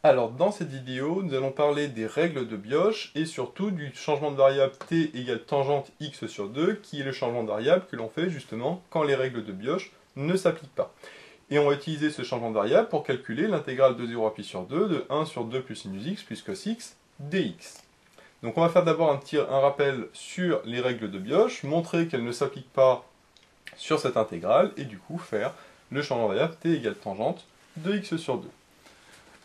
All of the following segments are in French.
Alors, dans cette vidéo, nous allons parler des règles de Bioch et surtout du changement de variable t égale tangente x sur 2, qui est le changement de variable que l'on fait justement quand les règles de Bioch ne s'appliquent pas. Et on va utiliser ce changement de variable pour calculer l'intégrale de 0 à pi sur 2 de 1 sur 2 plus sinus x plus cos x dx. Donc on va faire d'abord un rappel sur les règles de Bioch, montrer qu'elles ne s'appliquent pas sur cette intégrale, et du coup faire le changement de variable t égale tangente de x sur 2.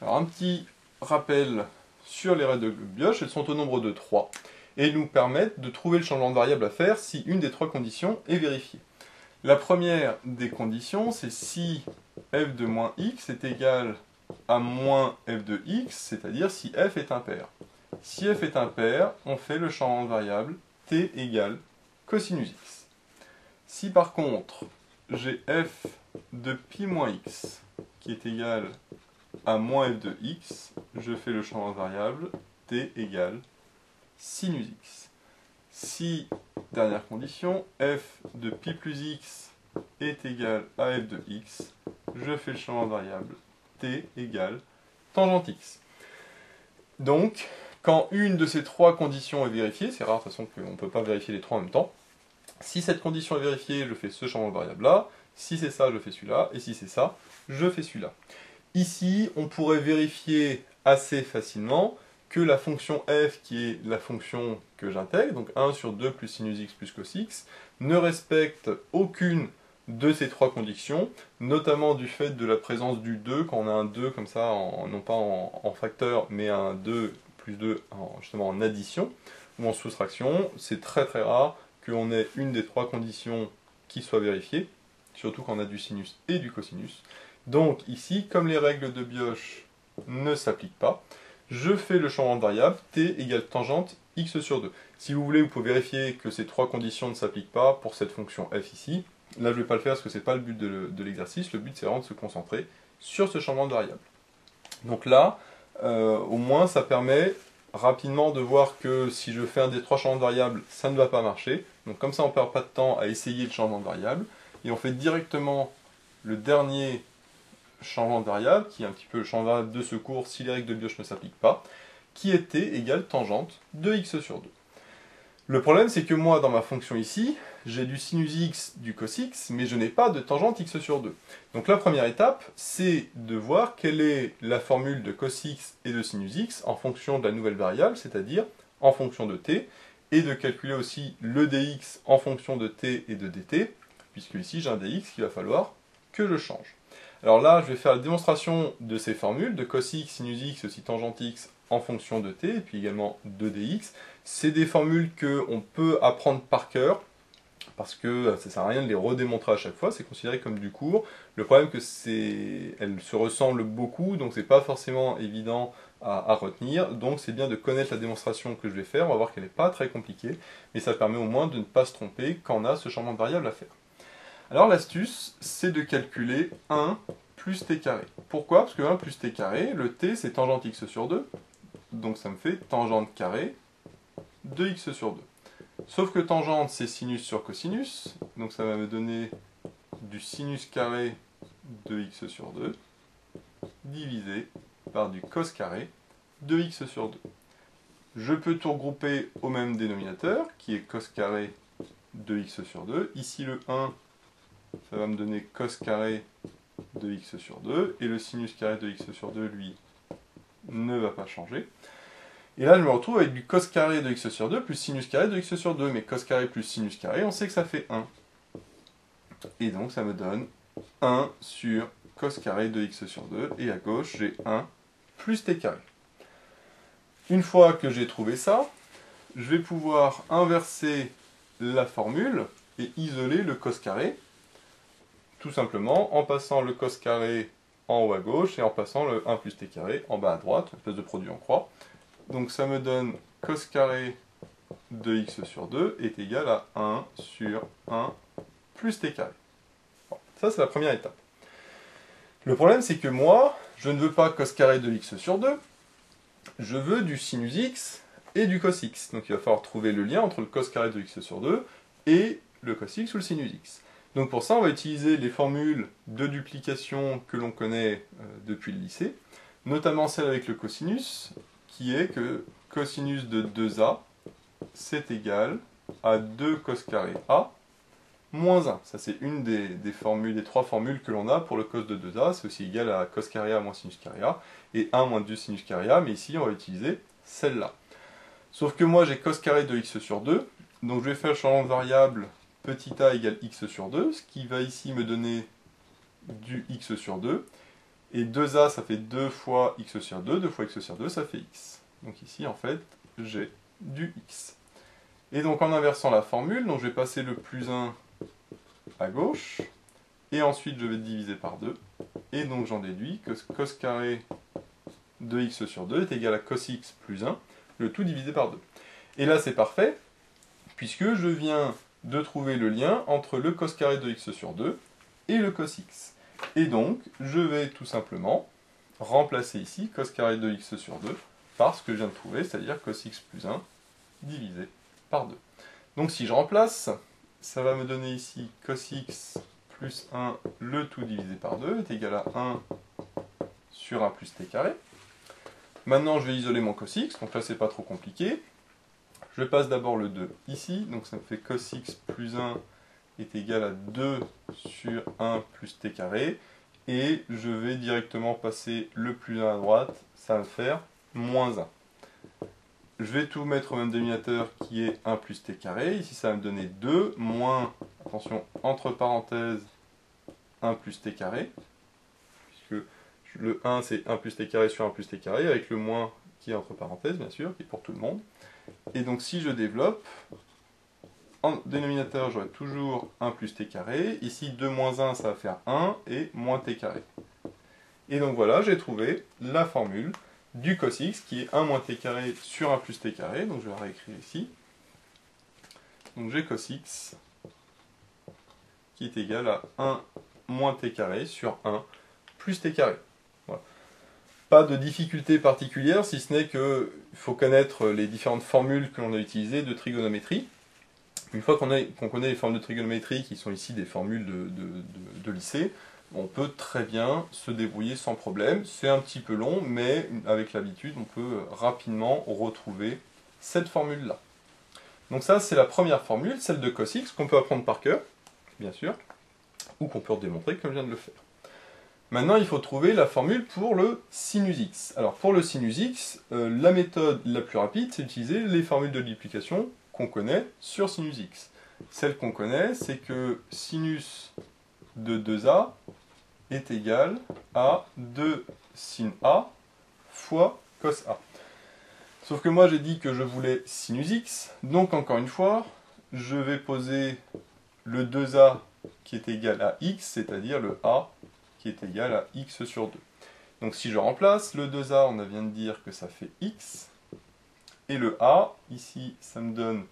Alors un petit rappel sur les règles de Bioch, elles sont au nombre de 3, et nous permettent de trouver le changement de variable à faire si une des trois conditions est vérifiée. La première des conditions, c'est si f de moins x est égal à moins f de x, c'est-à-dire si f est impair. Si f est impair, on fait le changement de variable t égale cosinus x. Si par contre, j'ai f de pi moins x qui est égal à moins f de x, je fais le changement de variable t égale sinus x. Si, dernière condition, f de pi plus x est égal à f de x, je fais le changement de variable t égale tangente x. Donc, quand une de ces trois conditions est vérifiée, c'est rare de toute façon qu'on ne peut pas vérifier les trois en même temps, si cette condition est vérifiée, je fais ce changement de variable là, si c'est ça, je fais celui-là, et si c'est ça, je fais celui-là. Ici, on pourrait vérifier assez facilement que la fonction f, qui est la fonction que j'intègre, donc 1 sur 2 plus sinus x plus cos x, ne respecte aucune de ces trois conditions, notamment du fait de la présence du 2, quand on a un 2 comme ça, non pas en facteur, mais un 2 plus 2 justement en addition, ou en soustraction. C'est très très rare qu'on ait une des trois conditions qui soit vérifiée, surtout quand on a du sinus et du cosinus. Donc ici, comme les règles de Bioch ne s'appliquent pas, je fais le changement de variable t égale tangente x sur 2. Si vous voulez, vous pouvez vérifier que ces trois conditions ne s'appliquent pas pour cette fonction f ici. Là, je ne vais pas le faire parce que ce n'est pas le but de l'exercice. Le but, c'est vraiment de se concentrer sur ce changement de variable. Donc là, au moins, ça permet rapidement de voir que si je fais un des trois changements de variable, ça ne va pas marcher. Donc comme ça, on ne perd pas de temps à essayer le changement de variable. Et on fait directement le dernier changement de variable, qui est un petit peu le changement de variable de secours si les règles de Bioch ne s'appliquent pas, qui était égale tangente de x sur 2. Le problème, c'est que moi, dans ma fonction ici, j'ai du sinus x, du cos x, mais je n'ai pas de tangente x sur 2. Donc la première étape, c'est de voir quelle est la formule de cos x et de sinus x en fonction de la nouvelle variable, c'est-à-dire en fonction de t, et de calculer aussi le dx en fonction de t et de dt, puisque ici j'ai un dx qu'il va falloir que je change. Alors là, je vais faire la démonstration de ces formules, de cos x, sinus x, aussi tangente x en fonction de t, et puis également de dx. C'est des formules qu'on peut apprendre par cœur, parce que ça ne sert à rien de les redémontrer à chaque fois, c'est considéré comme du cours. Le problème c'est qu'elles se ressemblent beaucoup, donc c'est pas forcément évident à retenir, donc c'est bien de connaître la démonstration que je vais faire, on va voir qu'elle n'est pas très compliquée, mais ça permet au moins de ne pas se tromper quand on a ce changement de variable à faire. Alors l'astuce, c'est de calculer 1 plus t carré. Pourquoi? Parce que 1 plus t carré, le t c'est tangente x sur 2, donc ça me fait tangente carré de x sur 2. Sauf que tangente c'est sinus sur cosinus, donc ça va me donner du sinus carré de x sur 2, divisé par du cos carré de x sur 2. Je peux tout regrouper au même dénominateur, qui est cos carré de x sur 2. Ici le 1, ça va me donner cos carré de x sur 2, et le sinus carré de x sur 2, lui, ne va pas changer. Et là, je me retrouve avec du cos carré de x sur 2 plus sinus carré de x sur 2. Mais cos carré plus sinus carré, on sait que ça fait 1. Et donc, ça me donne 1 sur cos carré de x sur 2. Et à gauche, j'ai 1 plus t carré. Une fois que j'ai trouvé ça, je vais pouvoir inverser la formule et isoler le cos carré, tout simplement en passant le cos carré en haut à gauche et en passant le 1 plus t carré en bas à droite, une espèce de produit en croix. Donc ça me donne cos carré de x sur 2 est égal à 1 sur 1 plus t carré. Bon, ça c'est la première étape. Le problème c'est que moi, je ne veux pas cos carré de x sur 2, je veux du sinus x et du cos x. Donc il va falloir trouver le lien entre le cos carré de x sur 2 et le cos x ou le sinus x. Donc pour ça, on va utiliser les formules de duplication que l'on connaît depuis le lycée. notamment celle avec le cosinus, qui est que cosinus de 2a, c'est égal à 2 cos carré a moins 1. Ça, c'est une des formules, des trois formules que l'on a pour le cos de 2a. C'est aussi égal à cos carré a moins sinus carré a, et 1 moins 2 sinus carré a, mais ici, on va utiliser celle-là. Sauf que moi, j'ai cos carré de x sur 2, donc je vais faire le changement de variable petit a égale x sur 2, ce qui va ici me donner du x sur 2, et 2a, ça fait 2 fois x sur 2, 2 fois x sur 2, ça fait x. Donc ici, en fait, j'ai du x. Et donc, en inversant la formule, donc je vais passer le plus 1 à gauche, et ensuite je vais diviser par 2, et donc j'en déduis que cos carré de x sur 2 est égal à cos x plus 1, le tout divisé par 2. Et là c'est parfait, puisque je viens de trouver le lien entre le cos carré de x sur 2 et le cos x. Et donc je vais tout simplement remplacer ici cos carré de x sur 2 par ce que je viens de trouver, c'est-à-dire cos x plus 1 divisé par 2. Donc si je remplace, ça va me donner ici cos x plus 1, le tout divisé par 2, est égal à 1 sur 1 plus t carré. Maintenant, je vais isoler mon cos x, donc là, c'est pas trop compliqué. Je passe d'abord le 2 ici, donc ça me fait cos x plus 1 est égal à 2 sur 1 plus t carré. Et je vais directement passer le plus 1 à droite, ça va me faire moins 1. Je vais tout mettre au même dénominateur qui est 1 plus t carré. Ici, ça va me donner 2 moins, attention, entre parenthèses, 1 plus t carré. Puisque le 1, c'est 1 plus t carré sur 1 plus t carré, avec le moins qui est entre parenthèses, bien sûr, qui est pour tout le monde. Et donc, si je développe, en dénominateur, j'aurai toujours 1 plus t carré. Ici, 2 moins 1, ça va faire 1, et moins t carré. Et donc voilà, j'ai trouvé la formule du cos x qui est 1 moins t carré sur 1 plus t carré, donc je vais la réécrire ici. Donc j'ai cos x qui est égal à 1 moins t carré sur 1 plus t carré. Voilà. Pas de difficulté particulière, si ce n'est qu'il faut connaître les différentes formules que l'on a utilisées de trigonométrie. Une fois qu'on connaît les formules de trigonométrie, qui sont ici des formules de lycée, on peut très bien se débrouiller sans problème. C'est un petit peu long, mais avec l'habitude, on peut rapidement retrouver cette formule-là. Donc ça, c'est la première formule, celle de cos x, qu'on peut apprendre par cœur, bien sûr, ou qu'on peut démontrer comme je viens de le faire. Maintenant, il faut trouver la formule pour le sinus x. Alors pour le sinus x, la méthode la plus rapide, c'est d'utiliser les formules de multiplication qu'on connaît sur sinus x. Celle qu'on connaît, c'est que sinus de 2a est égal à 2 sin a fois cos a. Sauf que moi j'ai dit que je voulais sinus x, donc encore une fois, je vais poser le 2a qui est égal à x, c'est-à-dire le a qui est égal à x sur 2. Donc si je remplace, le 2a, on vient de dire que ça fait x, et le a, ici, ça me donne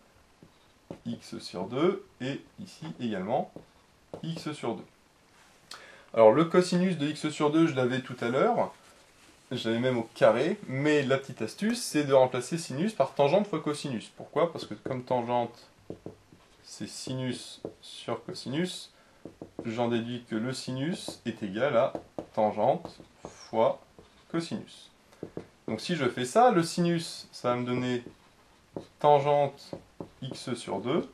x sur 2, et ici également x sur 2. Alors le cosinus de x sur 2, je l'avais tout à l'heure, je l'avais même au carré, mais la petite astuce, c'est de remplacer sinus par tangente fois cosinus. Pourquoi? Parce que comme tangente, c'est sinus sur cosinus, j'en déduis que le sinus est égal à tangente fois cosinus. Donc si je fais ça, le sinus, ça va me donner tangente x sur 2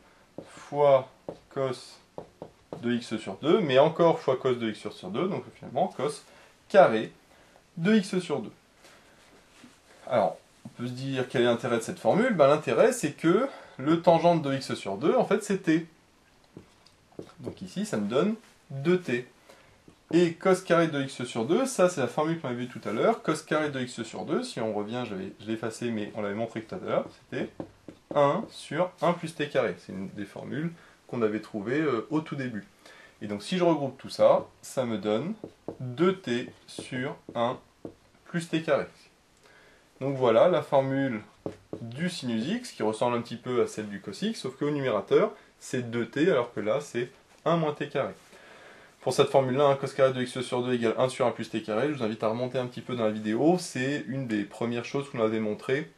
fois cos de x sur 2, mais encore fois cos de x sur 2, donc finalement cos carré de x sur 2. Alors, on peut se dire quel est l'intérêt de cette formule? Ben, l'intérêt, c'est que le tangente de x sur 2, en fait, c'est t. Donc ici, ça me donne 2t. Et cos carré de x sur 2, ça c'est la formule qu'on avait vue tout à l'heure. Cos carré de x sur 2, si on revient, je l'ai effacé, mais on l'avait montré tout à l'heure, c'était 1 sur 1 plus t carré. C'est une des formules qu'on avait trouvées au tout début. Et donc si je regroupe tout ça, ça me donne 2t sur 1 plus t carré. Donc voilà la formule du sinus x, qui ressemble un petit peu à celle du cos x, sauf qu'au numérateur, c'est 2t, alors que là, c'est 1 moins t carré. Pour cette formule-là, cos carré de x sur 2 égale 1 sur 1 plus t carré, je vous invite à remonter un petit peu dans la vidéo, c'est une des premières choses qu'on avait montré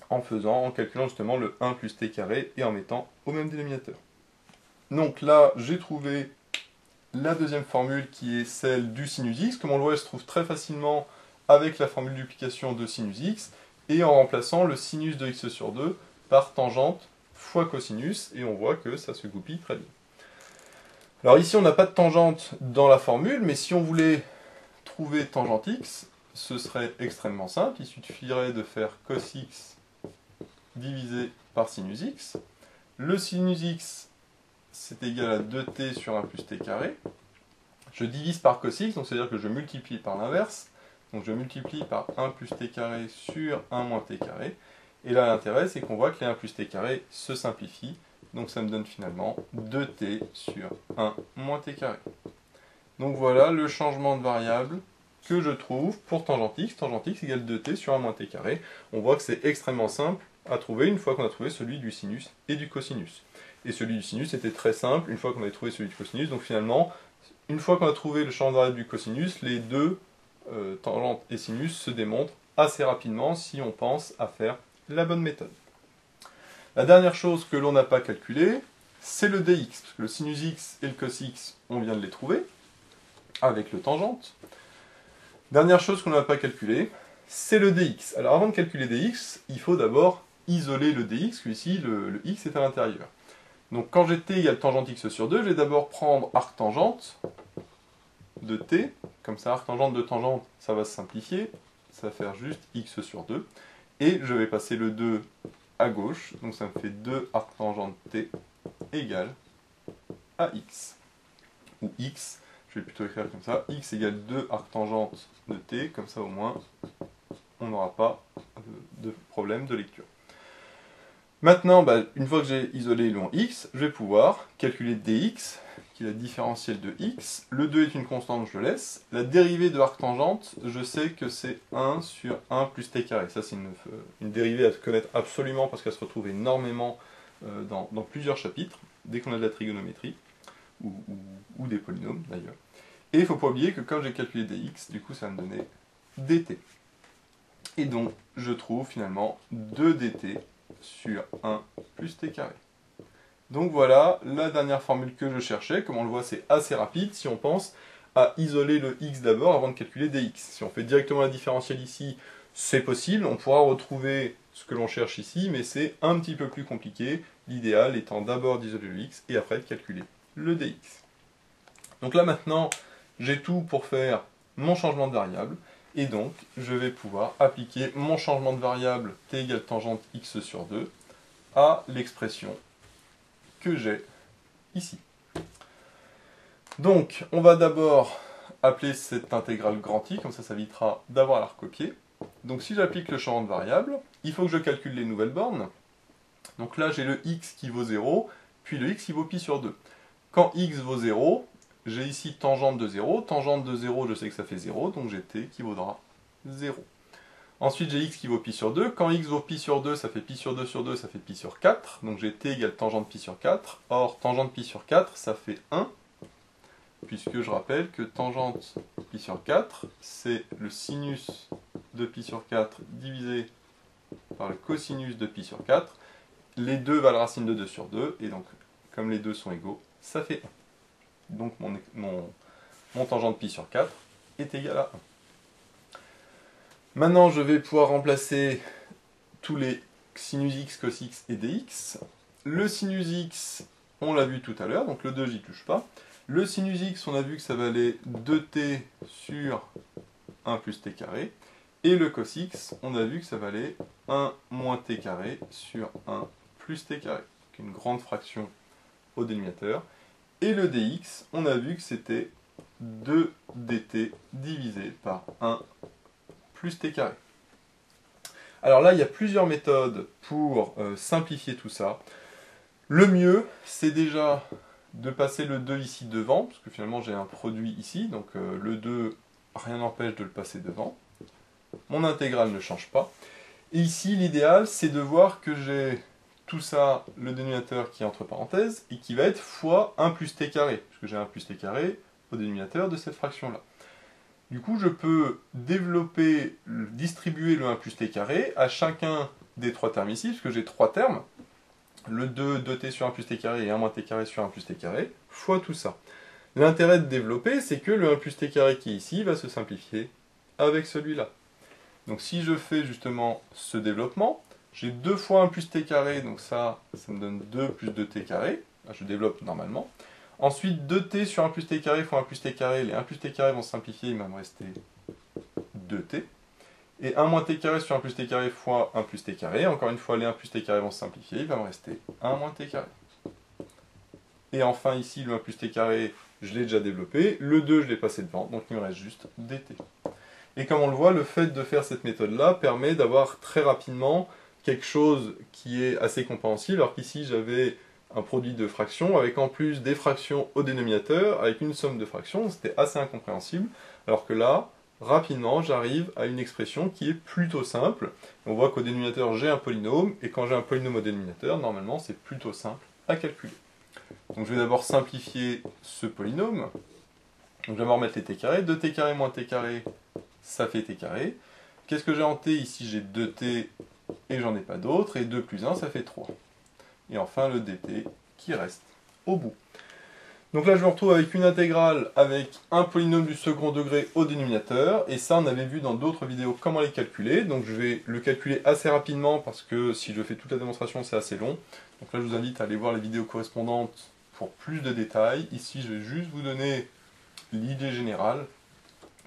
en calculant justement le 1 plus t carré et en mettant au même dénominateur. Donc là, j'ai trouvé la deuxième formule qui est celle du sinus x. Comme on le voit, elle se trouve très facilement avec la formule de duplication de sinus x, et en remplaçant le sinus de x sur 2 par tangente fois cosinus, et on voit que ça se goupille très bien. Alors ici, on n'a pas de tangente dans la formule, mais si on voulait trouver tangente x, ce serait extrêmement simple. Il suffirait de faire cos x divisé par sinus x. Le sinus x, c'est égal à 2t sur 1 plus t carré. Je divise par cos x, donc c'est-à-dire que je multiplie par l'inverse. Donc je multiplie par 1 plus t carré sur 1 moins t carré. Et là, l'intérêt, c'est qu'on voit que les 1 plus t carré se simplifient. Donc ça me donne finalement 2t sur 1 moins t carré. Donc voilà le changement de variable que je trouve pour tangente x. Tangente x égale 2t sur 1 moins t carré. On voit que c'est extrêmement simple à trouver une fois qu'on a trouvé celui du sinus et du cosinus. Et celui du sinus était très simple une fois qu'on avait trouvé celui du cosinus. Donc finalement, une fois qu'on a trouvé le changement de variable du cosinus, les deux tangente et sinus se démontrent assez rapidement si on pense à faire la bonne méthode. La dernière chose que l'on n'a pas calculée, c'est le dx, parce que le sinus x et le cos x, on vient de les trouver, avec le tangente. Dernière chose qu'on n'a pas calculée, c'est le dx. Alors avant de calculer dx, il faut d'abord isoler le dx, parce qu'ici le x est à l'intérieur. Donc quand j'ai t égale tangente x sur 2, je vais d'abord prendre arc tangente de t, comme ça arc tangente de tangente, ça va se simplifier, ça va faire juste x sur 2, et je vais passer le 2 à gauche, donc ça me fait 2 arc tangente t égale à x. Ou x, je vais plutôt écrire comme ça, x égale 2 arc tangente de t, comme ça au moins on n'aura pas de problème de lecture. Maintenant, une fois que j'ai isolé le long x, je vais pouvoir calculer dx, qui est la différentielle de x. Le 2 est une constante, je le laisse. La dérivée de arc tangente, je sais que c'est 1 sur 1 plus t carré. Ça, c'est une dérivée à connaître absolument parce qu'elle se retrouve énormément dans plusieurs chapitres, dès qu'on a de la trigonométrie, ou des polynômes d'ailleurs. Et il ne faut pas oublier que quand j'ai calculé dx, du coup, ça va me donner dt. Et donc, je trouve finalement 2 dt sur 1 plus t carré. Donc voilà la dernière formule que je cherchais. Comme on le voit, c'est assez rapide si on pense à isoler le x d'abord avant de calculer dx. Si on fait directement la différentielle ici, c'est possible. On pourra retrouver ce que l'on cherche ici, mais c'est un petit peu plus compliqué. L'idéal étant d'abord d'isoler le x et après de calculer le dx. Donc là maintenant, j'ai tout pour faire mon changement de variable. Et donc, je vais pouvoir appliquer mon changement de variable t égale tangente x sur 2 à l'expression que j'ai ici. Donc, on va d'abord appeler cette intégrale grand I, comme ça, ça évitera d'avoir à la recopier. Donc, si j'applique le changement de variable, il faut que je calcule les nouvelles bornes. Donc là, j'ai le x qui vaut 0, puis le x qui vaut pi sur 2. Quand x vaut 0, j'ai ici tangente de 0. Tangente de 0, je sais que ça fait 0, donc j'ai t qui vaudra 0. Ensuite, j'ai x qui vaut pi sur 2. Quand x vaut pi sur 2, ça fait pi sur 2 sur 2, ça fait pi sur 4. Donc j'ai t égale tangente pi sur 4. Or, tangente pi sur 4, ça fait 1. Puisque je rappelle que tangente pi sur 4, c'est le sinus de pi sur 4 divisé par le cosinus de pi sur 4. Les deux valent racine de 2 sur 2. Et donc, comme les deux sont égaux, ça fait 1. Donc mon tangente pi sur 4 est égal à 1. Maintenant, je vais pouvoir remplacer tous les sinus x, cos x et dx. Le sinus x, on l'a vu tout à l'heure, donc le 2, j'y touche pas. Le sinus x, on a vu que ça valait 2t sur 1 plus t carré. Et le cos x, on a vu que ça valait 1 moins t carré sur 1 plus t carré. Donc une grande fraction au dénominateur. Et le dx, on a vu que c'était 2 dt divisé par 1 plus t carré. Alors là, il y a plusieurs méthodes pour simplifier tout ça. Le mieux, c'est déjà de passer le 2 ici devant, parce que finalement j'ai un produit ici, donc le 2, rien n'empêche de le passer devant. Mon intégrale ne change pas. Et ici, l'idéal, c'est de voir que j'ai tout ça, le dénominateur qui est entre parenthèses, et qui va être fois 1 plus t carré, puisque j'ai 1 plus t carré au dénominateur de cette fraction-là. Du coup, je peux distribuer le 1 plus t carré à chacun des trois termes ici, puisque j'ai trois termes, le 2, 2t sur 1 plus t carré et 1 moins t carré sur 1 plus t carré, fois tout ça. L'intérêt de développer, c'est que le 1 plus t carré qui est ici va se simplifier avec celui-là. Donc si je fais justement ce développement, j'ai 2 fois 1 plus t carré, donc ça me donne 2 plus 2t carré. Là, je développe normalement. Ensuite, 2t sur 1 plus t carré fois 1 plus t carré, les 1 plus t carré vont se simplifier, il va me rester 2t. Et 1 moins t carré sur 1 plus t carré fois 1 plus t carré, encore une fois les 1 plus t carré vont se simplifier, il va me rester 1 moins t carré. Et enfin ici, le 1 plus t carré, je l'ai déjà développé, le 2 je l'ai passé devant, donc il me reste juste dt. Et comme on le voit, le fait de faire cette méthode-là permet d'avoir très rapidement quelque chose qui est assez compréhensible, alors qu'ici j'avais un produit de fractions avec en plus des fractions au dénominateur, avec une somme de fractions, c'était assez incompréhensible, alors que là, rapidement, j'arrive à une expression qui est plutôt simple. On voit qu'au dénominateur, j'ai un polynôme, et quand j'ai un polynôme au dénominateur, normalement, c'est plutôt simple à calculer. Donc je vais d'abord simplifier ce polynôme. Donc je vais d'abord mettre les t carrés. 2t carré moins t carré, ça fait t carré. Qu'est-ce que j'ai en t? Ici, j'ai 2t et j'en ai pas d'autre. Et 2 plus 1, ça fait 3. Et enfin, le dt qui reste au bout. Donc là, je me retrouve avec une intégrale avec un polynôme du second degré au dénominateur. Et ça, on avait vu dans d'autres vidéos comment les calculer. Donc je vais le calculer assez rapidement parce que si je fais toute la démonstration, c'est assez long. Donc là, je vous invite à aller voir les vidéos correspondantes pour plus de détails. Ici, je vais juste vous donner l'idée générale.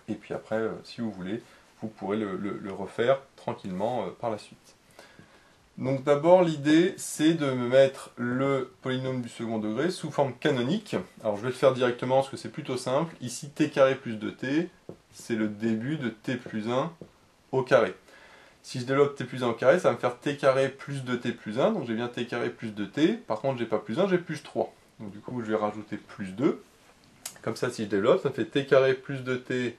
Et puis après, si vous voulez, vous pourrez le refaire tranquillement par la suite. Donc d'abord, l'idée, c'est de me mettre le polynôme du second degré sous forme canonique. Alors je vais le faire directement parce que c'est plutôt simple. Ici, t carré plus 2t, c'est le début de t plus 1 au carré. Si je développe t plus 1 au carré, ça va me faire t carré plus 2t plus 1. Donc j'ai bien t carré plus 2t. Par contre, j'ai pas plus 1, j'ai plus 3. Donc du coup, je vais rajouter plus 2. Comme ça, si je développe, ça me fait t carré plus 2t.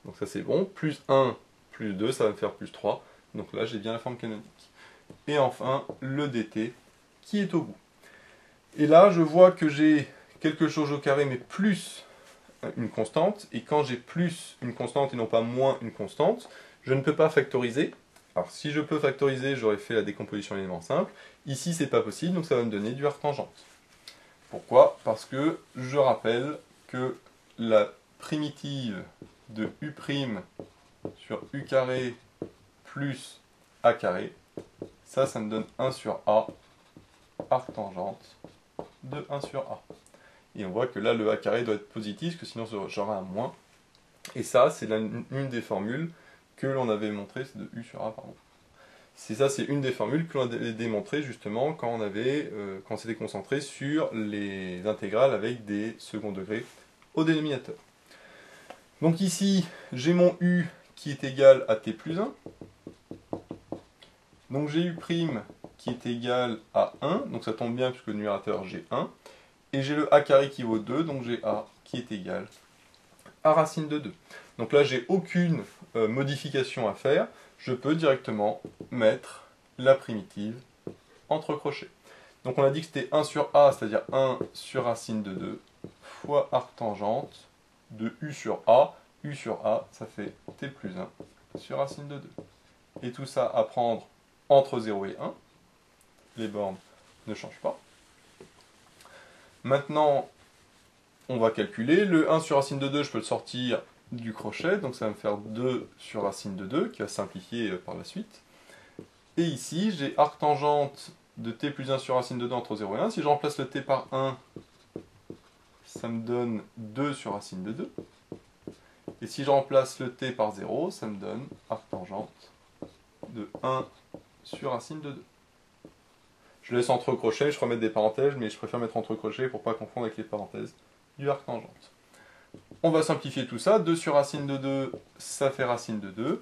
Donc ça, c'est bon. Plus 1 plus 2, ça va me faire plus 3. Donc là, j'ai bien la forme canonique. Et enfin, le dt qui est au bout. Et là, je vois que j'ai quelque chose au carré, mais plus une constante. Et quand j'ai plus une constante et non pas moins une constante, je ne peux pas factoriser. Alors, si je peux factoriser, j'aurais fait la décomposition d'éléments simples. Ici, c'est pas possible, donc ça va me donner du arctangente. Pourquoi? Parce que je rappelle que la primitive de u' sur u carré plus a carré, ça me donne 1 sur a, arctangente de 1 sur a. Et on voit que là, le a carré doit être positif, parce que sinon j'aurai un moins. Et ça, c'est une des formules que l'on avait montré, c'est de u sur a, pardon. C'est une des formules que l'on avait démontré justement quand on s'était concentré sur les intégrales avec des seconds degrés au dénominateur. Donc ici, j'ai mon u qui est égal à t plus 1. Donc j'ai u' qui est égal à 1, donc ça tombe bien puisque le numérateur j'ai 1. Et j'ai le a carré qui vaut 2, donc j'ai a qui est égal à racine de 2. Donc là, j'ai aucune modification à faire. Je peux directement mettre la primitive entre crochets. Donc on a dit que c'était 1 sur a, c'est-à-dire 1 sur racine de 2, fois arctangente de u sur a. U sur a, ça fait t plus 1 sur racine de 2. Et tout ça à prendre entre 0 et 1. Les bornes ne changent pas. Maintenant, on va calculer. Le 1 sur racine de 2, je peux le sortir du crochet. Donc ça va me faire 2 sur racine de 2, qui va simplifier par la suite. Et ici, j'ai arctangente de t plus 1 sur racine de 2 entre 0 et 1. Si je remplace le t par 1, ça me donne 2 sur racine de 2. Et si je remplace le t par 0, ça me donne arctangente de 1 sur racine de 2. Je laisse entre crochets, je remets des parenthèses, mais je préfère mettre entre crochets pour ne pas confondre avec les parenthèses du arctangente. On va simplifier tout ça. 2 sur racine de 2, ça fait racine de 2.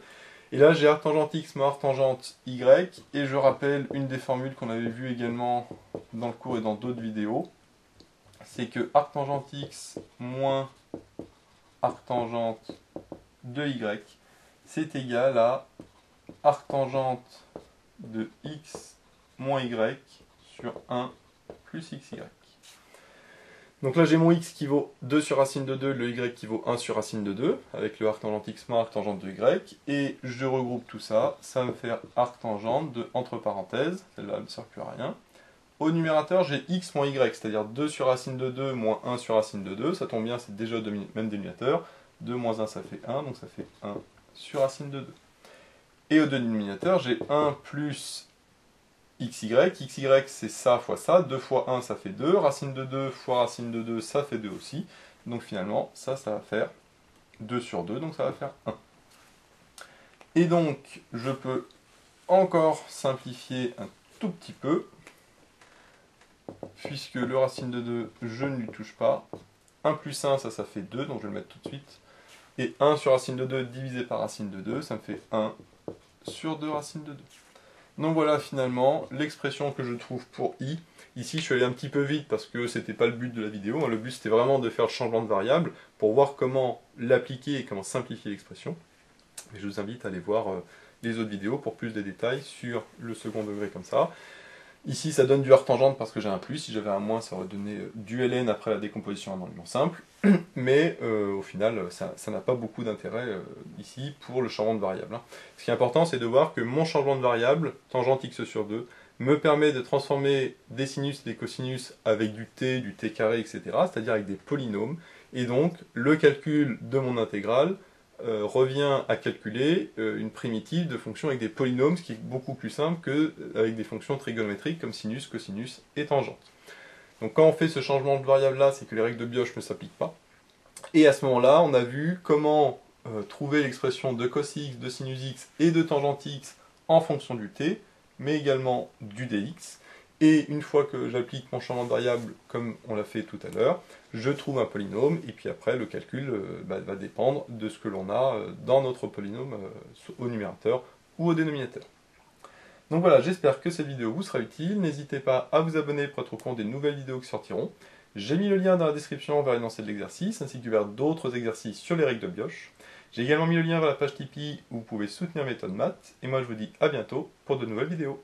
Et là, j'ai arctangente x moins arctangente y. Et je rappelle une des formules qu'on avait vues également dans le cours et dans d'autres vidéos. C'est que arctangente x moins arctangente de y, c'est égal à arctangente de x moins y sur 1 plus xy. Donc là j'ai mon x qui vaut 2 sur racine de 2, le y qui vaut 1 sur racine de 2, avec le arctangente x moins arctangente de y, et je regroupe tout ça, ça va me faire arctangente de, entre parenthèses, celle-là ne sert plus à rien. Au numérateur j'ai x moins y, c'est-à-dire 2 sur racine de 2 moins 1 sur racine de 2, ça tombe bien, c'est déjà le même dénominateur, 2 moins 1 ça fait 1, donc ça fait 1 sur racine de 2. Et au dénominateur, j'ai 1 plus xy. Xy, c'est ça fois ça. 2 fois 1, ça fait 2. Racine de 2 fois racine de 2, ça fait 2 aussi. Donc finalement, ça va faire 2 sur 2, donc ça va faire 1. Et donc, je peux encore simplifier un tout petit peu, puisque le racine de 2, je ne lui touche pas. 1 plus 1, ça fait 2, donc je vais le mettre tout de suite. Et 1 sur racine de 2 divisé par racine de 2, ça me fait 1 sur 2 racine de 2. Donc voilà finalement l'expression que je trouve pour i. Ici je suis allé un petit peu vite parce que c'était pas le but de la vidéo. Le but c'était vraiment de faire le changement de variable pour voir comment l'appliquer et comment simplifier l'expression. Et je vous invite à aller voir les autres vidéos pour plus de détails sur le second degré comme ça. Ici ça donne du arctangente parce que j'ai un plus. Si j'avais un moins ça aurait donné du ln après la décomposition en éléments simples. Mais au final, ça n'a pas beaucoup d'intérêt ici pour le changement de variable. Ce qui est important, c'est de voir que mon changement de variable, tangente x sur 2, me permet de transformer des sinus et des cosinus avec du t carré, etc., c'est-à-dire avec des polynômes. Et donc, le calcul de mon intégrale revient à calculer une primitive de fonctions avec des polynômes, ce qui est beaucoup plus simple qu'avec des fonctions trigonométriques comme sinus, cosinus et tangente. Donc quand on fait ce changement de variable-là, c'est que les règles de Bioch ne s'appliquent pas. Et à ce moment-là, on a vu comment trouver l'expression de cos x, de sinus x et de tangente x en fonction du t, mais également du dx. Et une fois que j'applique mon changement de variable comme on l'a fait tout à l'heure, je trouve un polynôme, et puis après le calcul va dépendre de ce que l'on a dans notre polynôme au numérateur ou au dénominateur. Donc voilà, j'espère que cette vidéo vous sera utile. N'hésitez pas à vous abonner pour être au courant des nouvelles vidéos qui sortiront. J'ai mis le lien dans la description vers l'énoncé de l'exercice, ainsi que vers d'autres exercices sur les règles de Bioch. J'ai également mis le lien vers la page Tipeee où vous pouvez soutenir Méthode Maths. Et moi je vous dis à bientôt pour de nouvelles vidéos.